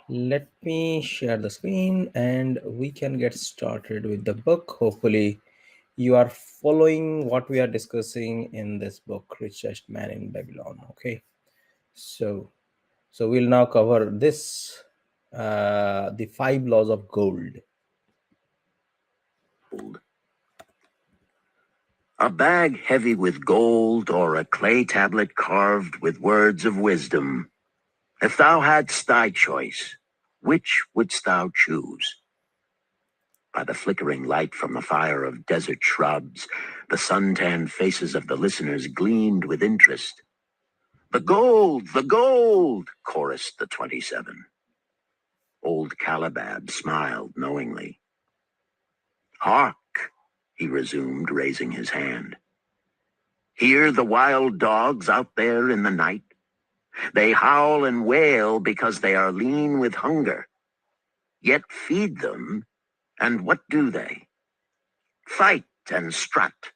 Let me share the screen and we can get started with the book. Hopefully, you are following what we are discussing in this book, Richest Man in Babylon. Okay, so we'll now cover this, the 5 laws of gold. A bag heavy with gold, or a clay tablet carved with words of wisdom. If thou hadst thy choice, which wouldst thou choose? By the flickering light from the fire of desert shrubs, the suntanned faces of the listeners gleamed with interest. "The gold! The gold!" chorused the 27. Old Calabab smiled knowingly. "Hark!" he resumed, raising his hand. "Hear the wild dogs out there in the night? They howl and wail because they are lean with hunger. Yet feed them, and what do they? Fight and strut.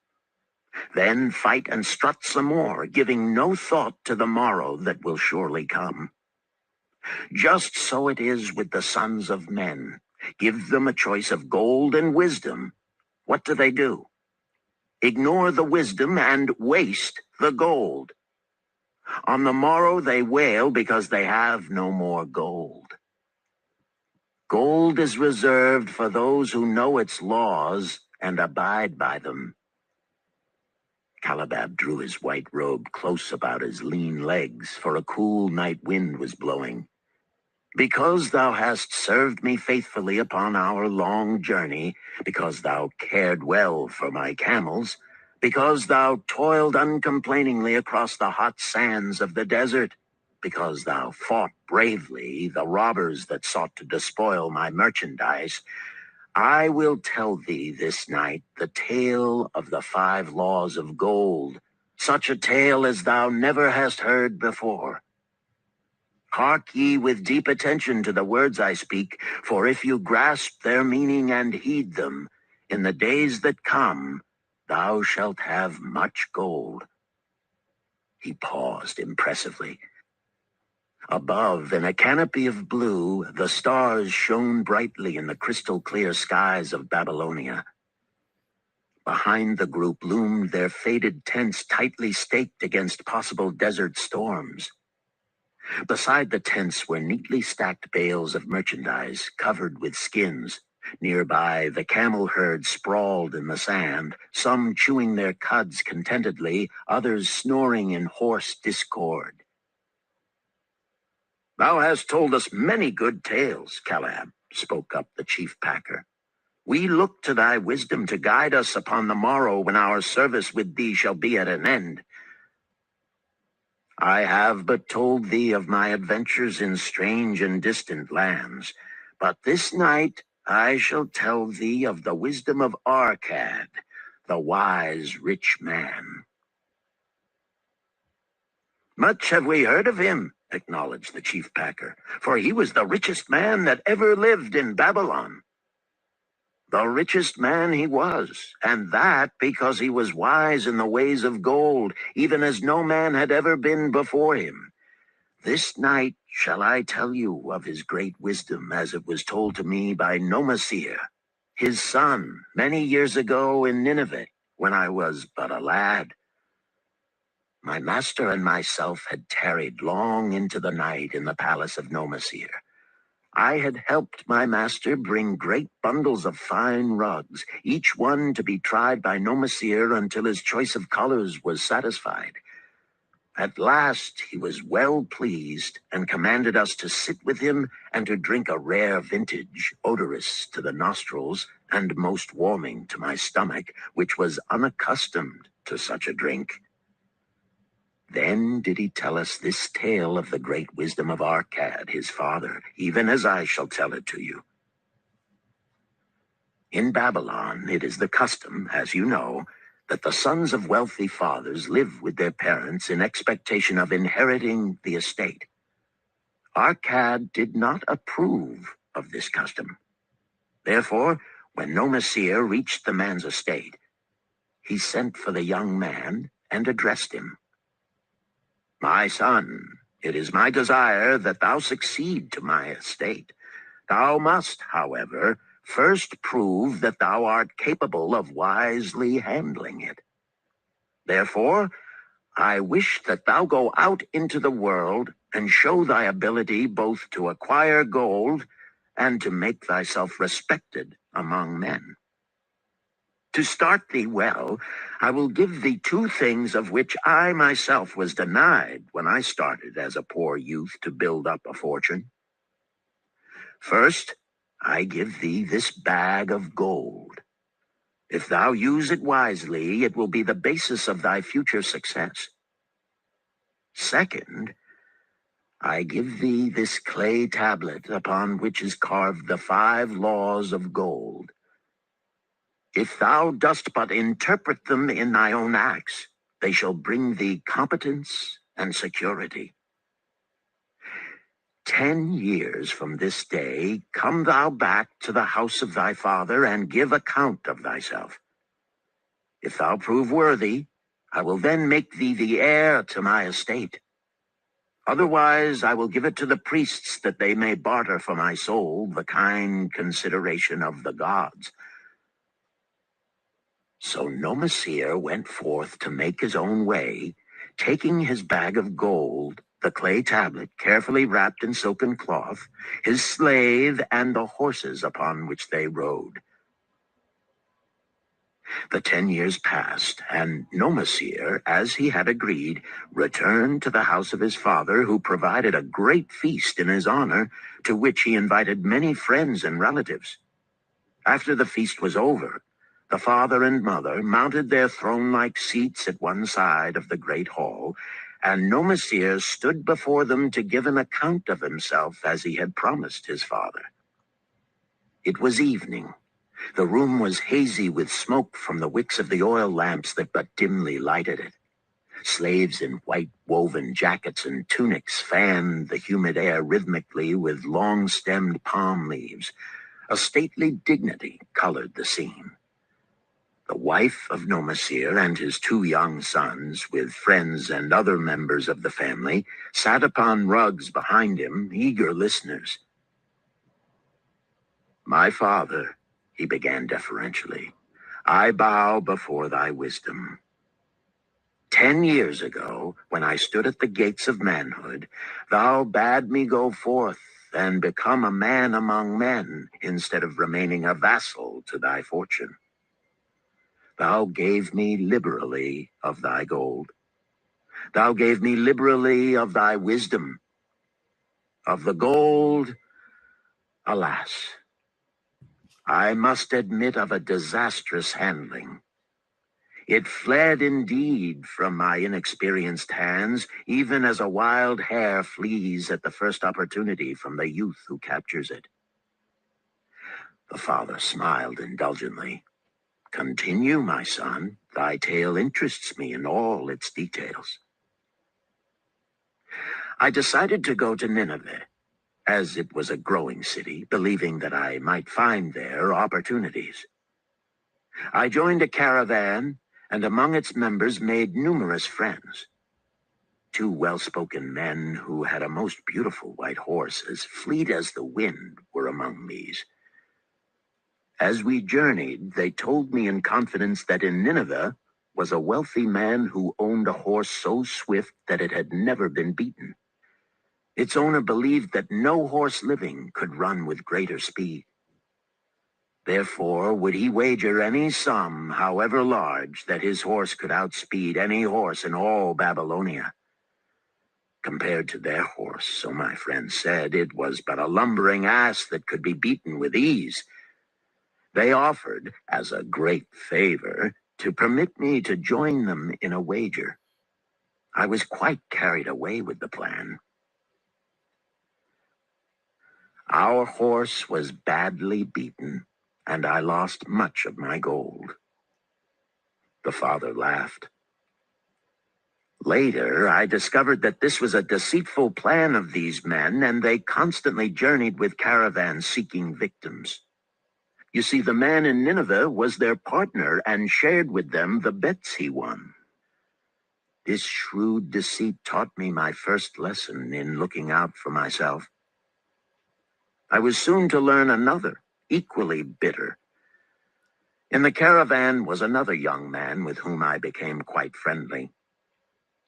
Then fight and strut some more, giving no thought to the morrow that will surely come. Just so it is with the sons of men. Give them a choice of gold and wisdom. What do? Ignore the wisdom and waste the gold. On the morrow they wail because they have no more gold. Gold is reserved for those who know its laws and abide by them." Calabab drew his white robe close about his lean legs, for a cool night wind was blowing. "Because thou hast served me faithfully upon our long journey, because thou cared well for my camels, because thou toiled uncomplainingly across the hot sands of the desert, because thou fought bravely the robbers that sought to despoil my merchandise, I will tell thee this night the tale of the 5 laws of gold, such a tale as thou never hast heard before. Hark ye with deep attention to the words I speak, for if you grasp their meaning and heed them, in the days that come, thou shalt have much gold." He paused impressively. Above, in a canopy of blue, the stars shone brightly in the crystal-clear skies of Babylonia. Behind the group loomed their faded tents tightly staked against possible desert storms. Beside the tents were neatly stacked bales of merchandise covered with skins. Nearby, the camel herd sprawled in the sand, some chewing their cuds contentedly, others snoring in hoarse discord. "Thou hast told us many good tales, Calab," spoke up the chief packer. "We look to thy wisdom to guide us upon the morrow when our service with thee shall be at an end. I have but told thee of my adventures in strange and distant lands, but this night I shall tell thee of the wisdom of Arkad, the wise rich man." "Much have we heard of him," acknowledged the chief packer, "for he was the richest man that ever lived in Babylon." The richest man he was, and that because he was wise in the ways of gold, even as no man had ever been before him. This night shall I tell you of his great wisdom as it was told to me by Nomasir, his son, many years ago in Nineveh, when I was but a lad. My master and myself had tarried long into the night in the palace of Nomasir. I had helped my master bring great bundles of fine rugs, each one to be tried by Nomasir until his choice of colors was satisfied. At last he was well pleased and commanded us to sit with him and to drink a rare vintage, odorous to the nostrils and most warming to my stomach, which was unaccustomed to such a drink. Then did he tell us this tale of the great wisdom of Arkad, his father, even as I shall tell it to you. In Babylon, it is the custom, as you know, that the sons of wealthy fathers live with their parents in expectation of inheriting the estate. Arkad did not approve of this custom. Therefore, when Nomasir reached the man's estate, he sent for the young man and addressed him. "My son, It is my desire that thou succeed to my estate. Thou must, however, first prove that thou art capable of wisely handling it. Therefore, I wish that thou go out into the world and show thy ability both to acquire gold and to make thyself respected among men. To start thee well, I will give thee two things of which I myself was denied when I started as a poor youth to build up a fortune. First, I give thee this bag of gold. If thou use it wisely, it will be the basis of thy future success. Second, I give thee this clay tablet upon which is carved the 5 laws of gold. If thou dost but interpret them in thy own acts, they shall bring thee competence and security. 10 years from this day, come thou back to the house of thy father and give account of thyself. If thou prove worthy, I will then make thee the heir to my estate. Otherwise, I will give it to the priests that they may barter for my soul the kind consideration of the gods. So Nomasir went forth to make his own way, taking his bag of gold, the clay tablet carefully wrapped in silken cloth, his slave, and the horses upon which they rode. The 10 years passed, and Nomasir, as he had agreed, returned to the house of his father, who provided a great feast in his honor, to which he invited many friends and relatives. After the feast was over, the father and mother mounted their throne-like seats at one side of the great hall, and Nomasir stood before them to give an account of himself as he had promised his father. It was evening. The room was hazy with smoke from the wicks of the oil lamps that but dimly lighted it. Slaves in white woven jackets and tunics fanned the humid air rhythmically with long-stemmed palm leaves. A stately dignity colored the scene. The wife of Nomasir and his 2 young sons, with friends and other members of the family, sat upon rugs behind him, eager listeners. "My father," he began deferentially, "I bow before thy wisdom. 10 years ago, when I stood at the gates of manhood, thou bade me go forth and become a man among men instead of remaining a vassal to thy fortune. Thou gave me liberally of thy gold. Thou gave me liberally of thy wisdom. Of the gold, alas, I must admit of a disastrous handling. It fled indeed from my inexperienced hands, even as a wild hare flees at the first opportunity from the youth who captures it." The father smiled indulgently. "Continue, my son. Thy tale interests me in all its details." I decided to go to Nineveh, as it was a growing city, believing that I might find there opportunities. I joined a caravan, and among its members made numerous friends. 2 well-spoken men who had a most beautiful white horse, as fleet as the wind, were among these. As we journeyed, they told me in confidence that in Nineveh was a wealthy man who owned a horse so swift that it had never been beaten. Its owner believed that no horse living could run with greater speed. Therefore, would he wager any sum, however large, that his horse could outspeed any horse in all Babylonia. Compared to their horse, so my friend said, it was but a lumbering ass that could be beaten with ease. They offered, as a great favor, to permit me to join them in a wager. I was quite carried away with the plan. Our horse was badly beaten, and I lost much of my gold. The father laughed. Later, I discovered that this was a deceitful plan of these men, and they constantly journeyed with caravans seeking victims. You see, the man in Nineveh was their partner and shared with them the bets he won. This shrewd deceit taught me my first lesson in looking out for myself. I was soon to learn another, equally bitter. In the caravan was another young man with whom I became quite friendly.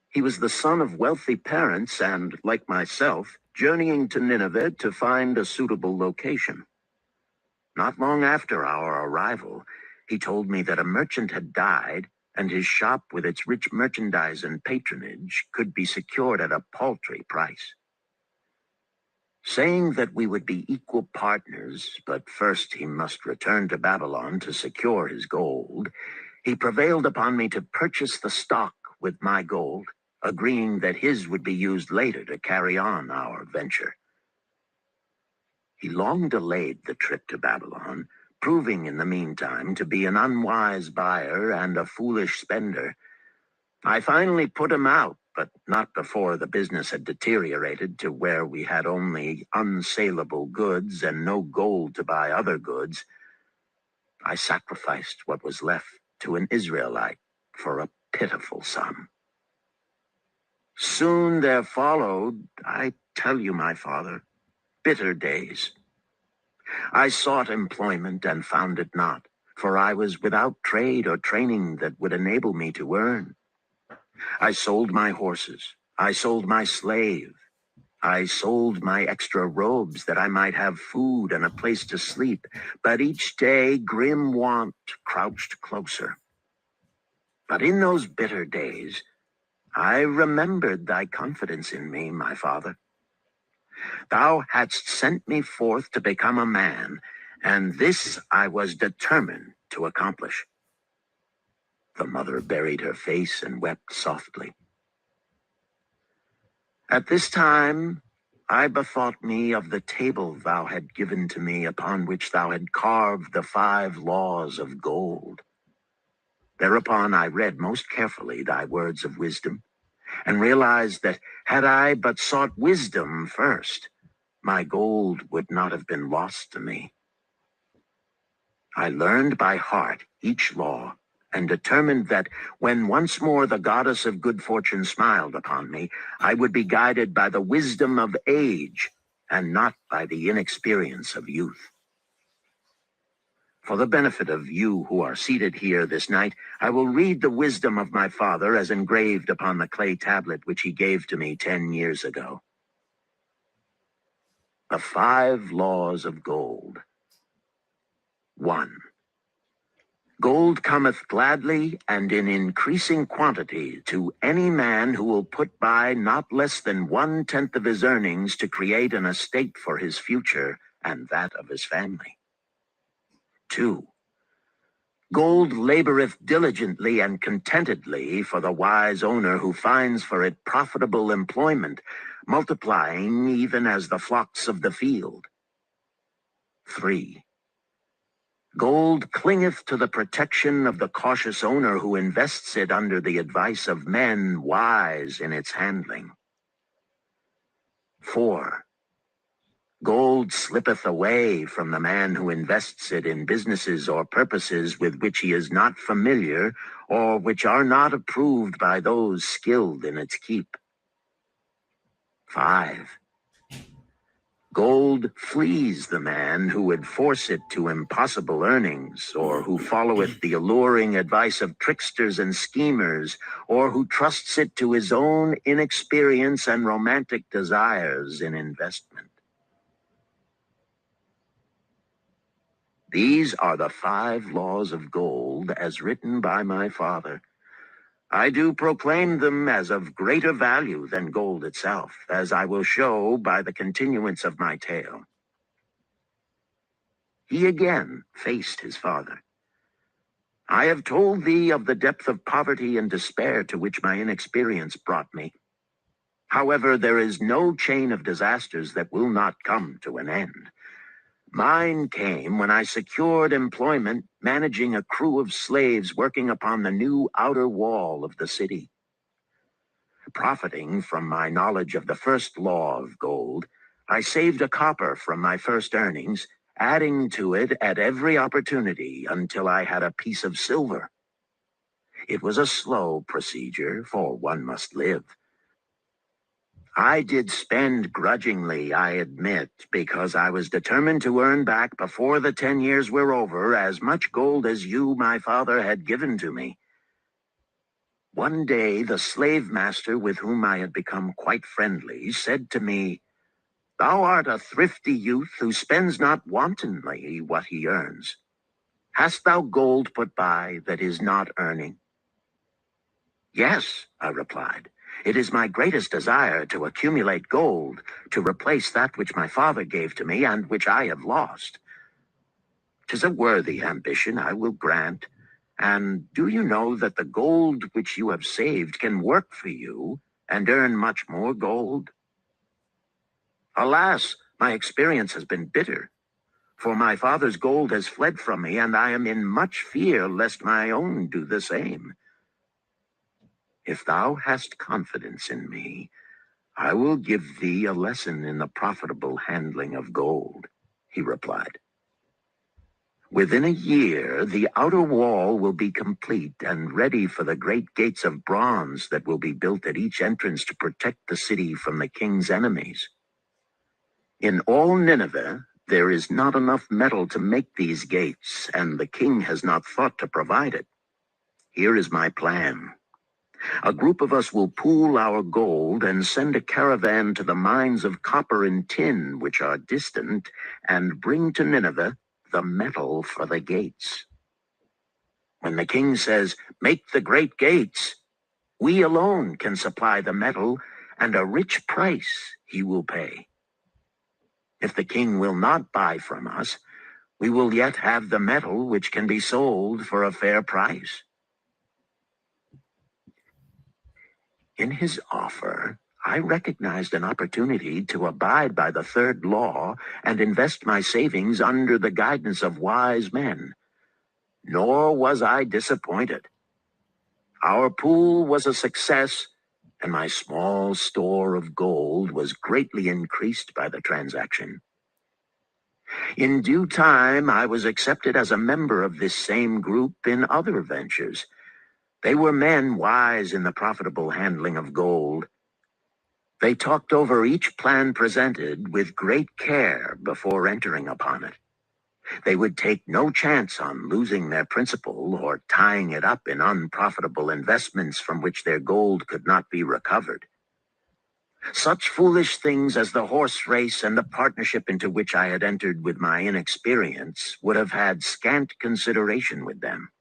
He was the son of wealthy parents and, like myself, journeying to Nineveh to find a suitable location. Not long after our arrival, he told me that a merchant had died and his shop with its rich merchandise and patronage could be secured at a paltry price. Saying that we would be equal partners, but first he must return to Babylon to secure his gold, he prevailed upon me to purchase the stock with my gold, agreeing that his would be used later to carry on our venture. He long delayed the trip to Babylon, proving in the meantime to be an unwise buyer and a foolish spender. I finally put him out, but not before the business had deteriorated to where we had only unsaleable goods and no gold to buy other goods. I sacrificed what was left to an Israelite for a pitiful sum. Soon there followed, I tell you, my father, bitter days. I sought employment and found it not, for I was without trade or training that would enable me to earn. I sold my horses. I sold my slave. I sold my extra robes that I might have food and a place to sleep. But each day grim want crouched closer. But in those bitter days, I remembered thy confidence in me, my father. Thou hadst sent me forth to become a man, and this I was determined to accomplish. The mother buried her face and wept softly. At this time, I bethought me of the table thou had given to me, upon which thou had carved the 5 laws of gold. Thereupon I read most carefully thy words of wisdom, and realized that had I but sought wisdom first, my gold would not have been lost to me. I learned by heart each law, and determined that when once more the goddess of good fortune smiled upon me, I would be guided by the wisdom of age, and not by the inexperience of youth. For the benefit of you who are seated here this night, I will read the wisdom of my father as engraved upon the clay tablet which he gave to me 10 years ago. The 5 laws of gold. 1. Gold cometh gladly and in increasing quantity to any man who will put by not less than 1/10 of his earnings to create an estate for his future and that of his family. 2. Gold laboreth diligently and contentedly for the wise owner who finds for it profitable employment, multiplying even as the flocks of the field. 3. Gold clingeth to the protection of the cautious owner who invests it under the advice of men wise in its handling. 4. Gold slippeth away from the man who invests it in businesses or purposes with which he is not familiar or which are not approved by those skilled in its keep. 5. Gold flees the man who would force it to impossible earnings, or who followeth the alluring advice of tricksters and schemers, or who trusts it to his own inexperience and romantic desires in investment. These are the 5 laws of gold as written by my father. I do proclaim them as of greater value than gold itself, as I will show by the continuance of my tale. He again faced his father. I have told thee of the depth of poverty and despair to which my inexperience brought me. However, there is no chain of disasters that will not come to an end. Mine came when I secured employment managing a crew of slaves working upon the new outer wall of the city. Profiting from my knowledge of the first law of gold, I saved a copper from my first earnings, adding to it at every opportunity until I had a piece of silver. It was a slow procedure, for one must live. I did spend grudgingly, I admit, because I was determined to earn back before the 10 years were over as much gold as you, my father, had given to me. One day, the slave master with whom I had become quite friendly said to me, "Thou art a thrifty youth who spends not wantonly what he earns. Hast thou gold put by that is not earning?" "Yes," I replied. "It is my greatest desire to accumulate gold, to replace that which my father gave to me and which I have lost. 'Tis a worthy ambition, I will grant. And do you know that the gold which you have saved can work for you and earn much more gold?" "Alas, my experience has been bitter, for my father's gold has fled from me, and I am in much fear lest my own do the same. If thou hast confidence in me, I will give thee a lesson in the profitable handling of gold," he replied. "Within a year, the outer wall will be complete and ready for the great gates of bronze that will be built at each entrance to protect the city from the king's enemies. In all Nineveh, there is not enough metal to make these gates, and the king has not thought to provide it. Here is my plan. A group of us will pool our gold and send a caravan to the mines of copper and tin, which are distant, and bring to Nineveh the metal for the gates. When the king says, 'Make the great gates,' we alone can supply the metal, and a rich price he will pay. If the king will not buy from us, we will yet have the metal which can be sold for a fair price." In his offer, I recognized an opportunity to abide by the third law and invest my savings under the guidance of wise men. Nor was I disappointed. Our pool was a success, and my small store of gold was greatly increased by the transaction. In due time, I was accepted as a member of this same group in other ventures. They were men wise in the profitable handling of gold. They talked over each plan presented with great care before entering upon it. They would take no chance on losing their principal or tying it up in unprofitable investments from which their gold could not be recovered. Such foolish things as the horse race and the partnership into which I had entered with my inexperience would have had scant consideration with them.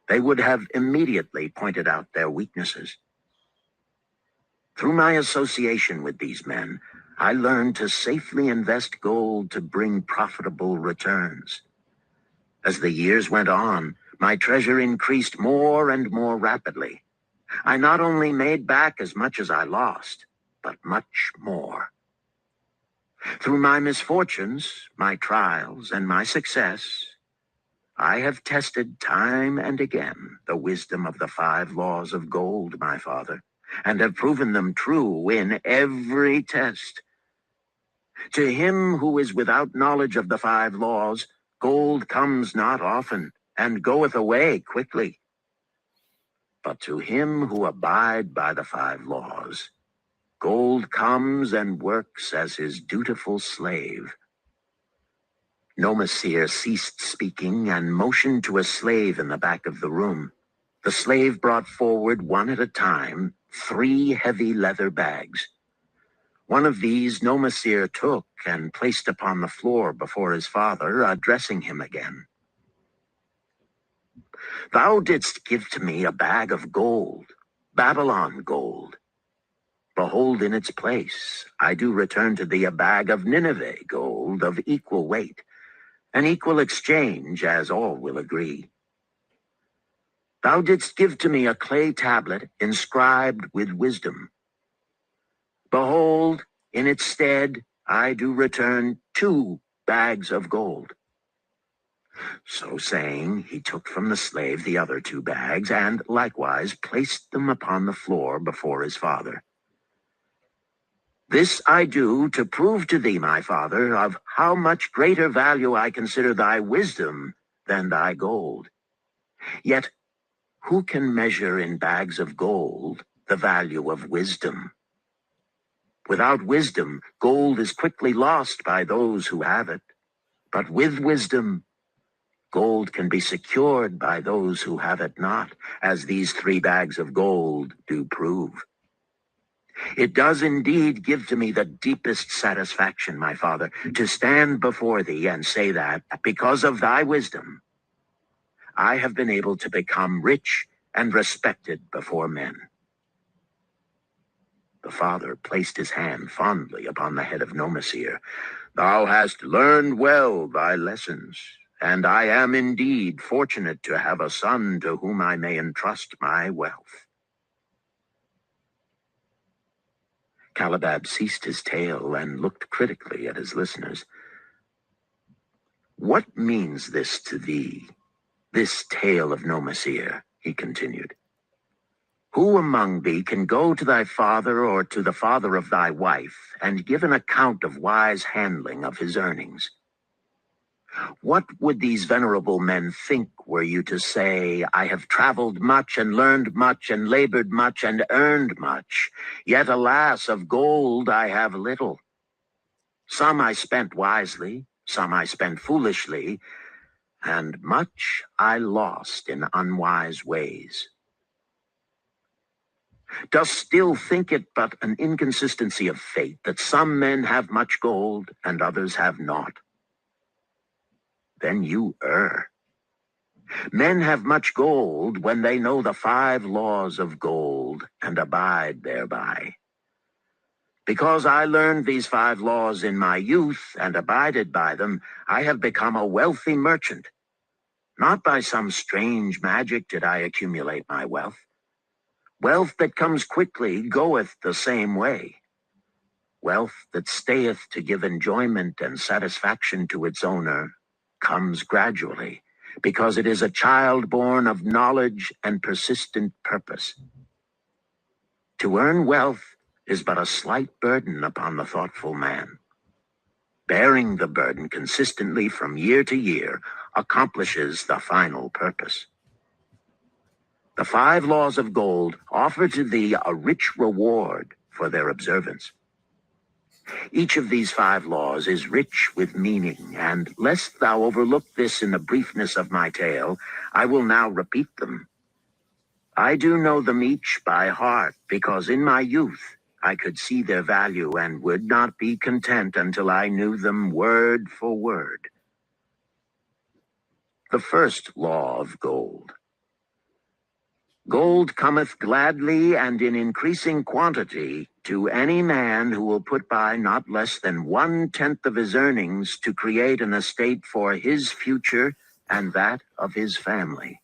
They would have immediately pointed out their weaknesses. Through my association with these men, I learned to safely invest gold to bring profitable returns. As the years went on, my treasure increased more and more rapidly. I not only made back as much as I lost, but much more. Through my misfortunes, my trials, and my success, I have tested time and again the wisdom of the 5 laws of gold, my father, and have proven them true in every test. To him who is without knowledge of the 5 laws, gold comes not often, and goeth away quickly. But to him who abide by the 5 laws, gold comes and works as his dutiful slave." Nomasir ceased speaking and motioned to a slave in the back of the room. The slave brought forward, one at a time, 3 heavy leather bags. One of these Nomasir took and placed upon the floor before his father, addressing him again. "Thou didst give to me a bag of gold, Babylon gold. Behold, in its place, I do return to thee a bag of Nineveh gold of equal weight, an equal exchange, as all will agree. Thou didst give to me a clay tablet inscribed with wisdom. Behold, in its stead, I do return 2 bags of gold." So saying, he took from the slave the other 2 bags, and likewise placed them upon the floor before his father. "This I do to prove to thee, my father, of how much greater value I consider thy wisdom than thy gold. Yet Who can measure in bags of gold the value of wisdom? Without wisdom, gold is quickly lost by those who have it. But with wisdom, gold can be secured by those who have it not, as these 3 bags of gold do prove. It does indeed give to me the deepest satisfaction, my father, to stand before thee and say that, because of thy wisdom, I have been able to become rich and respected before men. The father placed his hand fondly upon the head of Nomasir. Thou hast learned well thy lessons, and I am indeed fortunate to have a son to whom I may entrust my wealth. Calabab ceased his tale and looked critically at his listeners. What means this to thee, this tale of Nomasir? He continued. Who among thee can go to thy father or to the father of thy wife and give an account of wise handling of his earnings? What would these venerable men think were you to say, I have traveled much and learned much and labored much and earned much, yet alas, of gold I have little. Some I spent wisely, some I spent foolishly, and much I lost in unwise ways. Dost still think it but an inconsistency of fate that some men have much gold and others have naught? Then you err. Men have much gold when they know the 5 laws of gold and abide thereby. Because I learned these 5 laws in my youth and abided by them, I have become a wealthy merchant. Not by some strange magic did I accumulate my wealth. Wealth that comes quickly goeth the same way. Wealth that stayeth to give enjoyment and satisfaction to its owner comes gradually, because it is a child born of knowledge and persistent purpose. To earn wealth is but a slight burden upon the thoughtful man. Bearing the burden consistently from year to year accomplishes the final purpose. The 5 laws of gold offer to thee a rich reward for their observance. Each of these 5 laws is rich with meaning, and lest thou overlook this in the briefness of my tale, I will now repeat them. I do know them each by heart, because in my youth I could see their value and would not be content until I knew them word for word. The first law of gold. Gold cometh gladly and in increasing quantity to any man who will put by not less than 1/10 of his earnings to create an estate for his future and that of his family.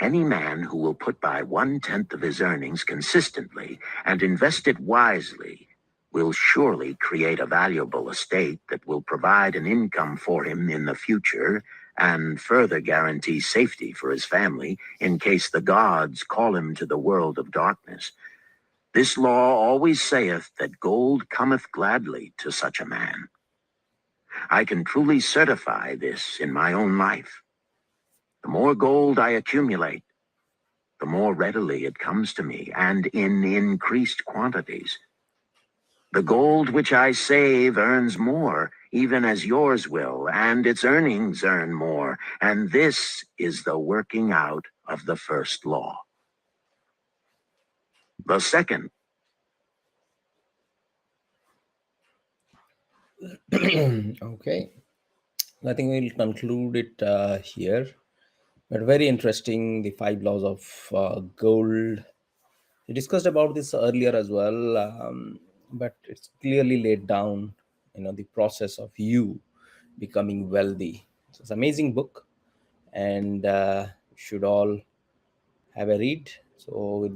Any man who will put by 1/10 of his earnings consistently and invest it wisely will surely create a valuable estate that will provide an income for him in the future and further guarantee safety for his family in case the gods call him to the world of darkness. This law always saith that gold cometh gladly to such a man. I can truly certify this in my own life. The more gold I accumulate, the more readily it comes to me, and in increased quantities. The gold which I save earns more, even as yours will, and its earnings earn more, and this is the working out of the first law. The second. Okay, I think we'll conclude it here. But very interesting, the 5 laws of gold. We discussed about this earlier as well, but it's clearly laid down, the process of you becoming wealthy. So it's an amazing book, and should all have a read. So with